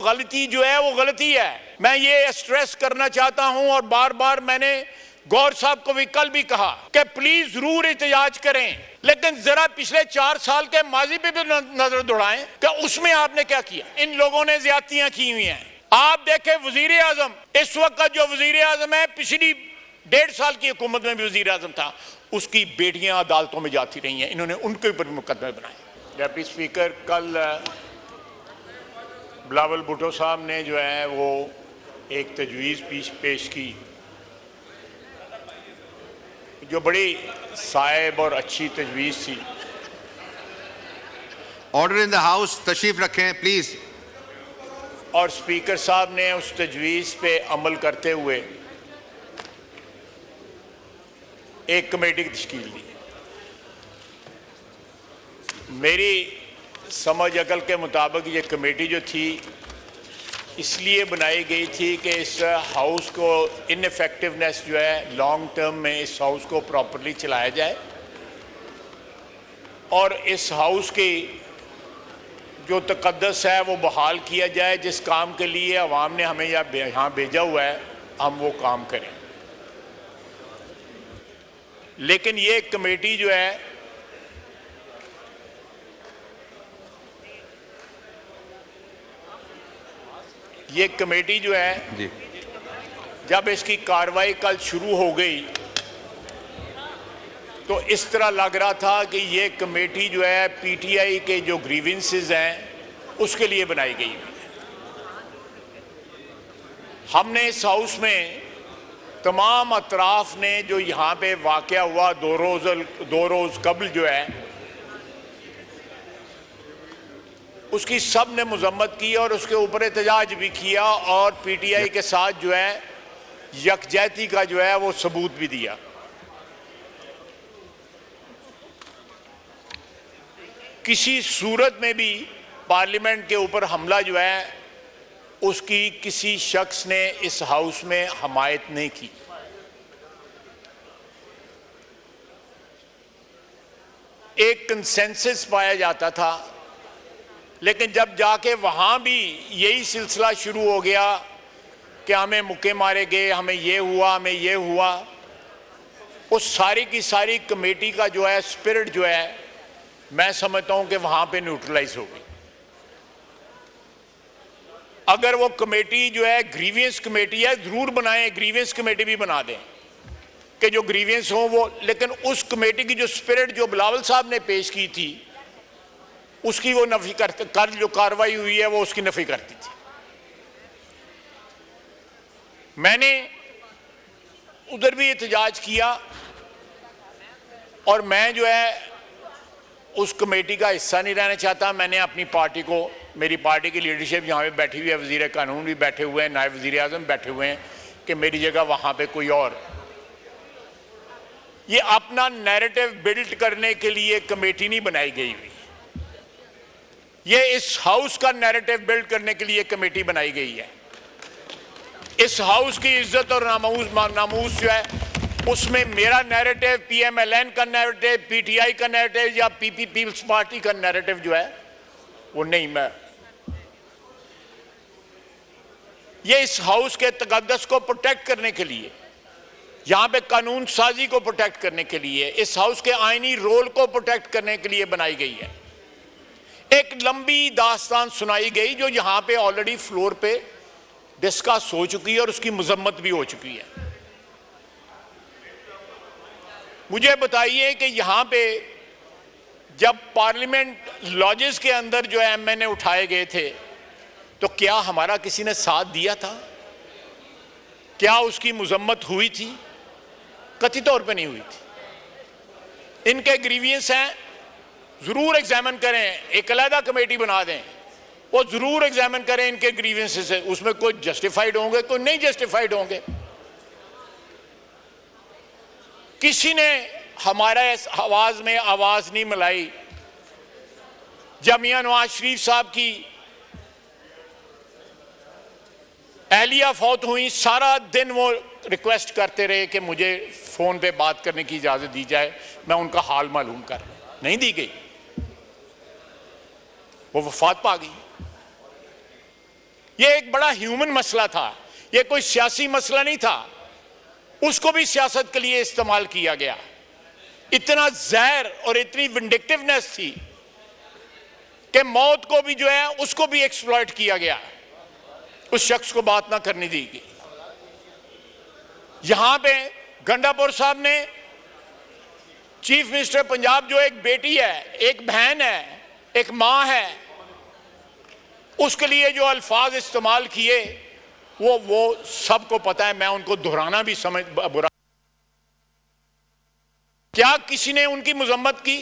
गलती जो है वो गलती है। मैं ये स्ट्रेस करना चाहता हूं और बार बार मैंने गौर साहब को भी कल भी कहा कि प्लीज जरूर एहतजाज करें, लेकिन जरा पिछले 4 साल के माजी पे भी नजर दौड़ाएं कि उसमें आपने क्या किया। इन लोगों ने ज्यादतियां की हुई हैं। आप देखें वजीर आजम, इस वक्त जो वजीर आजम है, पिछली 1.5 साल की हुकूमत में भी वजीर आजम था, उसकी बेटियां अदालतों में जाती रही हैं, इन्होंने उनके ऊपर मुकदमे बनाए। डिप्टी स्पीकर, कल बिलावल भुट्टो साहब ने जो है वो एक तजवीज़ पेश की जो बड़ी साहिब और अच्छी तजवीज़ थी। ऑर्डर इन द हाउस, तशरीफ रखें प्लीज। और स्पीकर साहब ने उस तजवीज़ पे अमल करते हुए एक कमेटी की तश्कील दी। मेरी समझ अकल के मुताबिक ये कमेटी जो थी इसलिए बनाई गई थी कि इस हाउस को इनफेक्टिवनेस जो है लॉन्ग टर्म में इस हाउस को प्रॉपर्ली चलाया जाए और इस हाउस की जो तकद्दस है वो बहाल किया जाए। जिस काम के लिए अवाम ने हमें यहाँ भेजा हुआ है हम वो काम करें। लेकिन ये कमेटी जो है जी। जब इसकी कार्रवाई कल शुरू हो गई तो इस तरह लग रहा था कि ये कमेटी जो है पीटीआई के जो ग्रीवेंसेस हैं उसके लिए बनाई गई है। हमने इस हाउस में तमाम अतराफ ने जो यहाँ पे वाक़या हुआ दो रोज़ कबल जो है उसकी सब ने मजम्मत की और उसके ऊपर एहतजाज भी किया और पीटीआई के साथ जो है यकजहती का जो है वो सबूत भी दिया। किसी सूरत में भी पार्लियामेंट के ऊपर हमला जो है उसकी किसी शख्स ने इस हाउस में हमायत नहीं की। एक कंसेंसस पाया जाता था, लेकिन जब जाके वहां भी यही सिलसिला शुरू हो गया कि हमें मुक्के मारे गए, हमें ये हुआ, हमें ये हुआ, उस सारी की सारी कमेटी का जो है स्पिरिट जो है मैं समझता हूं कि वहां पे न्यूट्रलाइज हो गई। अगर वो कमेटी जो है ग्रीवियंस कमेटी है, जरूर बनाएं, ग्रीवियंस कमेटी भी बना दें कि जो ग्रीवियंस हो वो, लेकिन उस कमेटी की जो स्पिरिट जो बिलावल साहब ने पेश की थी उसकी वो नफी करते, कल जो कार्रवाई हुई है वो उसकी नफी करती थी। मैंने उधर भी एहतजाज किया और मैं जो है उस कमेटी का हिस्सा नहीं रहना चाहता। मैंने अपनी पार्टी को, मेरी पार्टी की लीडरशिप यहाँ पे बैठी हुई है, वजीर कानून भी बैठे हुए हैं, नायब वजीर आजम बैठे हुए हैं, कि मेरी जगह वहाँ पे कोई और। ये अपना नैरेटिव बिल्ड करने के लिए कमेटी नहीं बनाई गई हुई, ये इस हाउस का नैरेटिव बिल्ड करने के लिए कमेटी बनाई गई है। इस हाउस की इज्जत और नामूस जो है उसमें मेरा नैरेटिव, पीएमएलएन का नैरेटिव, पीटीआई का नैरेटिव या पीपल्स पार्टी का नैरेटिव जो है वो नहीं। मैं ये इस हाउस के तकद्दस को प्रोटेक्ट करने के लिए, यहां पे कानून साजी को प्रोटेक्ट करने के लिए, इस हाउस के आईनी रोल को प्रोटेक्ट करने के लिए बनाई गई है। एक लंबी दास्तान सुनाई गई जो यहां पे ऑलरेडी फ्लोर पे डिस्कस हो चुकी है और उसकी मजम्मत भी हो चुकी है। मुझे बताइए कि यहां पे जब पार्लियामेंट लॉजेस के अंदर जो एमएनए उठाए गए थे तो क्या हमारा किसी ने साथ दिया था? क्या उसकी मजम्मत हुई थी? कथित तौर पे नहीं हुई थी। इनके ग्रीवियंस हैं, जरूर एग्जामिन करें, एक अलहदा कमेटी बना दें, वो जरूर एग्जामिन करें इनके ग्रीवियंसेस है, उसमें कोई जस्टिफाइड होंगे, कोई नहीं जस्टिफाइड होंगे। किसी ने हमारा इस आवाज में आवाज नहीं मिलाई। जब मियां नवाज शरीफ साहब की अहलिया फौत हुई, सारा दिन वो रिक्वेस्ट करते रहे कि मुझे फोन पे बात करने की इजाजत दी जाए, मैं उनका हाल मालूम कर, नहीं दी गई, वो वफात पा गई। ये एक बड़ा ह्यूमन मसला था, ये कोई सियासी मसला नहीं था। उसको भी सियासत के लिए इस्तेमाल किया गया। इतना जहर और इतनी विंडिक्टिवनेस थी कि मौत को भी जो है उसको भी एक्सप्लॉइट किया गया, उस शख्स को बात ना करने दी गई। यहां पे गंडापुर साहब ने चीफ मिनिस्टर पंजाब, जो एक बेटी है, एक बहन है, एक मां है, उसके लिए जो अल्फाज इस्तेमाल किए वो सबको पता है। मैं उनको दोहराना भी समझ बुरा। क्या किसी ने उनकी मजम्मत की?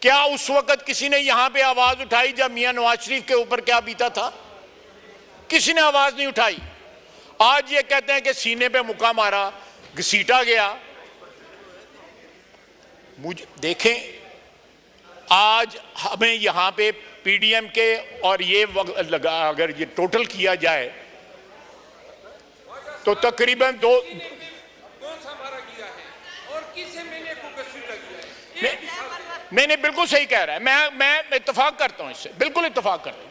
क्या उस वक्त किसी ने यहां पे आवाज उठाई जब मियां नवाज शरीफ के ऊपर क्या बीता था? किसी ने आवाज नहीं उठाई। आज ये कहते हैं कि सीने पे मुक्का मारा, घसीटा गया। मुझे देखें, आज हमें यहां पे पीडीएम के और ये अगर ये टोटल किया जाए तो तकरीबन दो नहीं, बिल्कुल सही कह रहा है। मैं इत्तेफाक करता हूं इससे, बिल्कुल इत्तेफाक करता हूं।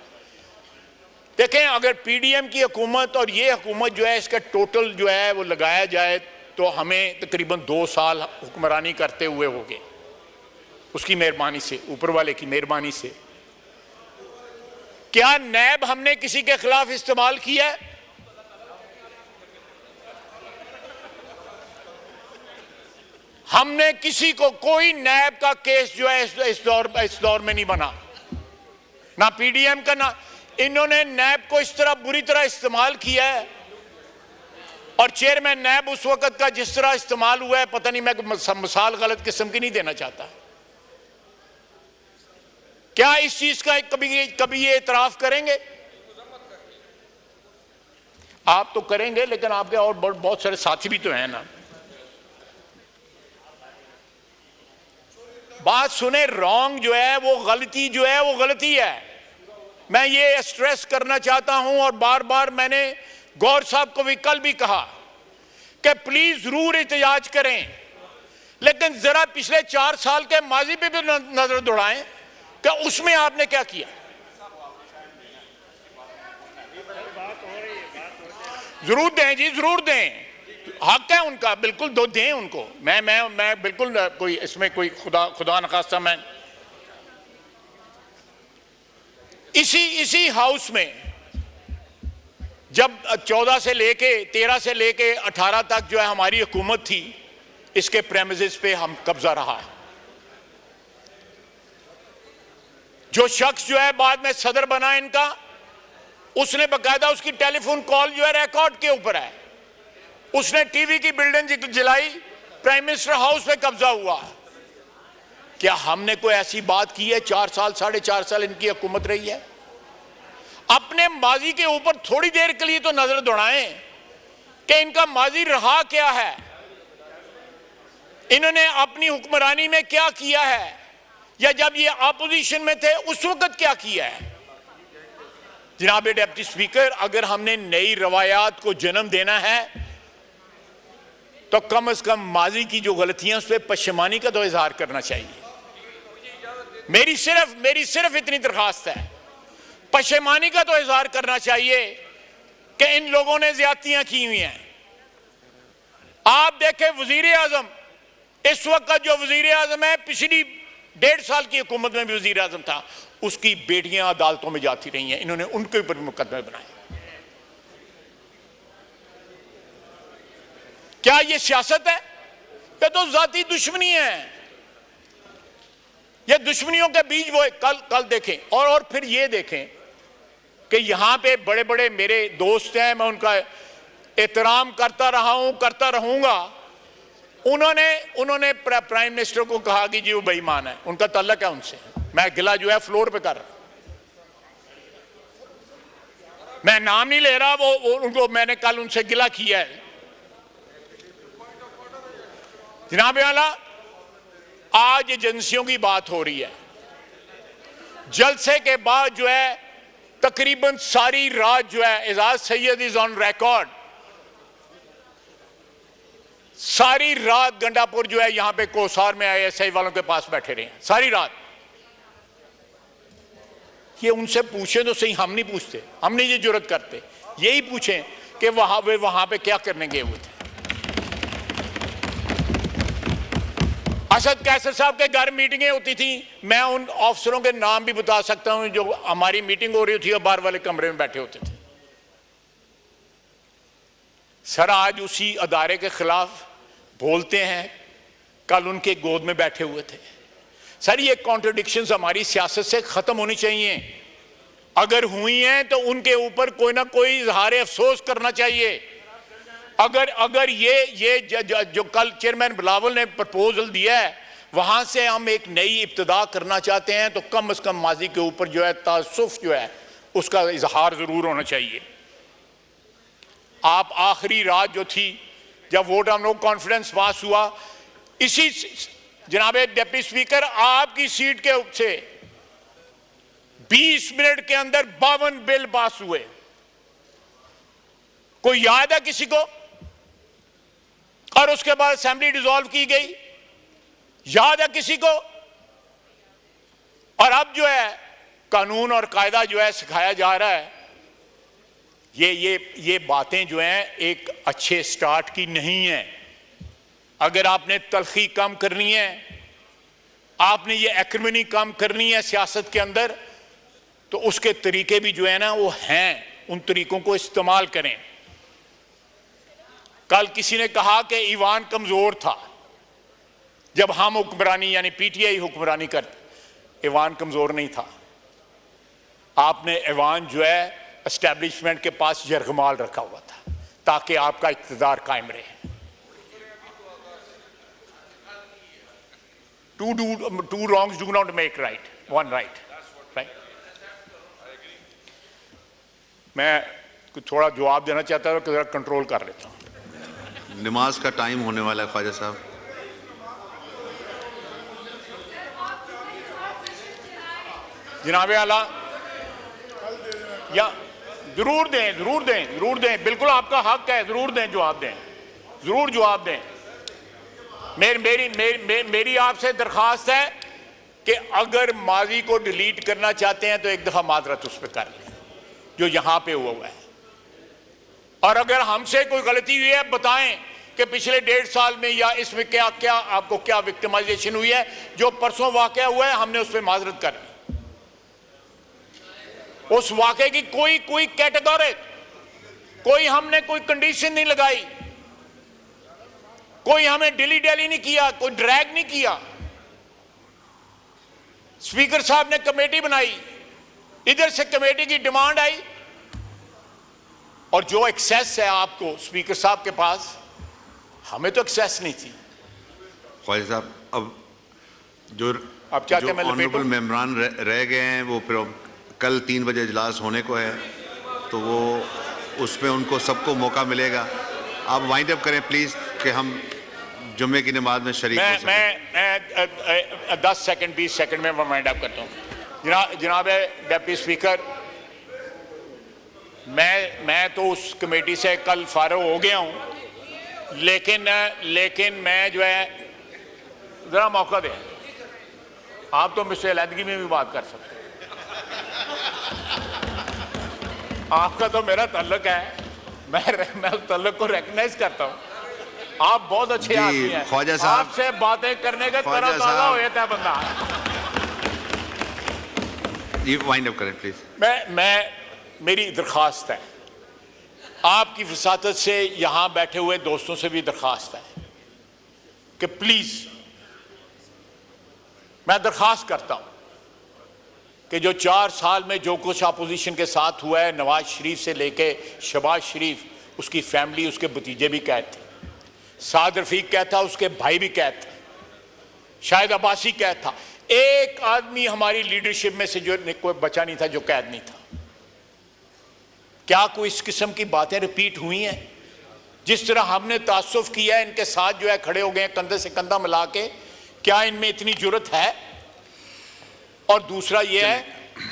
देखें, अगर पीडीएम की हुकूमत और ये हुकूमत जो है, इसका टोटल जो है वो लगाया जाए तो हमें तकरीबन 2 साल हुक्मरानी करते हुए हो गए, उसकी मेहरबानी से, ऊपर वाले की मेहरबानी से। क्या नैब हमने किसी के खिलाफ इस्तेमाल किया है? हमने किसी को, कोई नैब का केस जो है इस दौर में नहीं बना, ना पीडीएम का, ना इन्होंने नैब को इस तरह बुरी तरह इस्तेमाल किया है। और चेयरमैन नैब उस वक्त का जिस तरह इस्तेमाल हुआ है, पता नहीं, मैं मिसाल गलत किस्म की नहीं देना चाहता। क्या इस चीज का कभी ये इतराफ करेंगे? आप तो करेंगे, लेकिन आपके और बहुत सारे साथी भी तो हैं ना। बात सुने, रॉन्ग जो है वो गलती जो है वो गलती है। मैं ये स्ट्रेस करना चाहता हूं, और बार बार मैंने गौर साहब को भी कल भी कहा कि प्लीज जरूर एहतिजाज करें, लेकिन जरा पिछले 4 साल के माजी पे भी नजर दौड़ाएं कि उसमें आपने क्या किया। जरूर दें जी, जरूर दें, हक है उनका, बिल्कुल दो दें उनको। मैं बिल्कुल कोई इसमें कोई खुदा न खास्ता, मैं इसी हाउस में जब 14 से लेके 13 से लेके 18 तक जो है हमारी हुकूमत थी, इसके प्रेमिसेस पे हम कब्जा रहा है। जो शख्स जो है बाद में सदर बना इनका, उसने बकायदा उसकी टेलीफोन कॉल जो है रिकॉर्ड के ऊपर है। उसने टीवी की बिल्डिंग जलाई, प्राइम मिनिस्टर हाउस पे कब्जा हुआ। क्या हमने कोई ऐसी बात की है? 4 साल 4.5 साल इनकी हुकूमत रही है। अपने माजी के ऊपर थोड़ी देर के लिए तो नजर दौड़ाएं कि इनका माजी रहा क्या है, इन्होंने अपनी हुक्मरानी में क्या किया है, या जब ये अपोजिशन में थे उस वक्त क्या किया है। जनाब डिप्टी स्पीकर, अगर हमने नई रवायात को जन्म देना है तो कम से कम माजी की जो गलतियां उस पर पशेमानी का तो इजहार करना चाहिए। मेरी सिर्फ इतनी दरखास्त है, पशेमानी का तो इजहार करना चाहिए कि इन लोगों ने ज्यादतियां की हुई हैं। आप देखें, वजीर आजम, इस वक्त जो वजीर आजम है, पिछली 1.5 साल की हुकूमत में भी वजीर आजम था, उसकी बेटियां अदालतों में जाती रही हैं, इन्होंने उनके ऊपर मुकदमे बनाए। क्या ये सियासत है? ये तो जाती दुश्मनी है। ये दुश्मनियों के बीच वो कल देखें, और फिर ये देखें कि यहां पे बड़े बड़े मेरे दोस्त हैं, मैं उनका एहतराम करता रहा हूं, करता रहूंगा। उन्होंने प्राइम मिनिस्टर को कहा कि जी वो बेईमान है, उनका तल्लक है उनसे। मैं गिला जो है फ्लोर पे कर रहा, मैं नाम नहीं ले रहा, वो उनको मैंने कल उनसे गिला किया है। जनाब आला, आज एजेंसियों की बात हो रही है। जलसे के बाद जो है तकरीबन सारी रात जो है, Aijaz Syed is on record, सारी रात गंडापुर जो है यहां पे कोसार में ISI वालों के पास बैठे रहे, सारी रात। ये उनसे पूछे तो सही, हम नहीं पूछते, हम नहीं ये जुर्रत करते। यही पूछें कि वे वहां पे क्या करने गए हुए थे। असद कैसर साहब के घर मीटिंगें होती थी, मैं उन अफसरों के नाम भी बता सकता हूं जो हमारी मीटिंग हो रही थी और बाहर वाले कमरे में बैठे होते थे। सर आज उसी अदारे के खिलाफ बोलते हैं, कल उनके गोद में बैठे हुए थे। सर ये कॉन्ट्रडिक्शंस हमारी सियासत से खत्म होनी चाहिए। अगर हुई हैं तो उनके ऊपर कोई ना कोई इजहार अफसोस करना चाहिए। अगर ये जो कल चेयरमैन बिलावल ने प्रपोजल दिया है, वहां से हम एक नई इब्तिदा करना चाहते हैं, तो कम से कम माजी के ऊपर जो है तासुफ जो है उसका इजहार जरूर होना चाहिए। आप आखिरी रात जो थी जब वोट ऑफ नो कॉन्फिडेंस पास हुआ, इसी जनाब डिप्टी स्पीकर आपकी सीट के से 20 मिनट के अंदर 52 बिल पास हुए। कोई याद है किसी को? और उसके बाद असेंबली डिसॉल्व की गई, याद है किसी को? और अब जो है कानून और कायदा जो है सिखाया जा रहा है। ये बातें जो हैं एक अच्छे स्टार्ट की नहीं है। अगर आपने तलखी कम करनी है, आपने ये एक्रिमनी कम करनी है सियासत के अंदर, तो उसके तरीके भी जो है ना वो हैं, उन तरीकों को इस्तेमाल करें। कल किसी ने कहा कि ईवान कमजोर था जब हम हुक्मरानी यानी पीटीआई हुक्मरानी करते। ईवान कमजोर नहीं था, आपने ईवान जो है एस्टेब्लिशमेंट के पास यरगमाल रखा हुआ था ताकि आपका इक़्तिदार कायम रहे। Two wrongs do not make right, one right. मैं थोड़ा जवाब देना चाहता हूं, जरा कंट्रोल कर लेता हूं। नमाज का टाइम होने वाला है ख्वाजा साहब। जनाब आला या जरूर दें, बिल्कुल आपका हक है, जरूर दें, जरूर जवाब दें। मेरी आपसे दरखास्त है कि अगर माजी को डिलीट करना चाहते हैं तो एक दफा माजरत उस पर कर लें जो यहां पे हुआ है। और अगर हमसे कोई गलती हुई है बताएं कि पिछले 1.5 साल में या इसमें क्या आपको क्या विक्टिमाइजेशन हुई है। जो परसों वाकया हुआ है हमने उस पर माजरत कर ली। उस वाकये की कोई कैटेगरी, हमने कोई कंडीशन नहीं लगाई, कोई हमें डिली डेली नहीं किया, कोई ड्रैग नहीं किया। स्पीकर साहब ने कमेटी बनाई, इधर से कमेटी की डिमांड आई, और जो एक्सेस है आपको स्पीकर साहब के पास, हमें तो एक्सेस नहीं थी। ख्वाजा साहब अब चाहते हैं ऑनरेबल मेंबरान रह गए हैं, वो फिर कल 3 बजे इजलास होने को है, तो वो उसमें उनको सबको मौका मिलेगा। आप वाइंड अप करें प्लीज कि हम जुम्मे की नमाज में शरीक हो सकें। मैं 10 सेकंड 20 सेकंड में वाइंड अप करता हूँ। जनाब डिप्टी स्पीकर, मैं तो उस कमेटी से कल फारग हो गया हूँ, लेकिन मैं जो है जरा मौका दें। आप तो मुझसे अलहदगी में भी बात कर सकते हैं, आपका तो मेरा ताल्लुक है, मैं उस ताल्लुक को रिकॉग्नाइज करता हूँ। आप बहुत अच्छे आदमी हैं, ख्वाजा साहब आपसे बातें करने का तरह ताजा हो जाता है बंदा। ये वाइंड अप करें प्लीज। मेरी दरख्वास्त है, आपकी वसातत से यहां बैठे हुए दोस्तों से भी दरख्वास्त है कि प्लीज, मैं दरख्वास्त करता हूं कि जो 4 साल में जो कुछ अपोजिशन के साथ हुआ है, नवाज शरीफ से लेके शहबाज शरीफ, उसकी फैमिली, उसके भतीजे भी कैद थे, साद रफीक कैद था, उसके भाई भी कैद थे, शाहिद अब्बासी कैद था। एक आदमी हमारी लीडरशिप में से जो कोई बचा नहीं था जो कैद नहीं था। क्या कोई इस किस्म की बातें रिपीट हुई हैं? जिस तरह हमने तासुफ किया है, इनके साथ जो है खड़े हो गए कंधे से कंधा मिला के, क्या इनमें इतनी जुर्रत है? और दूसरा यह है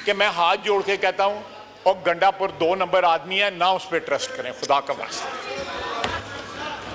कि मैं हाथ जोड़ के कहता हूं, और गंडापुर 2 नंबर आदमी है ना, उस पर ट्रस्ट करें, खुदा का वास्ता।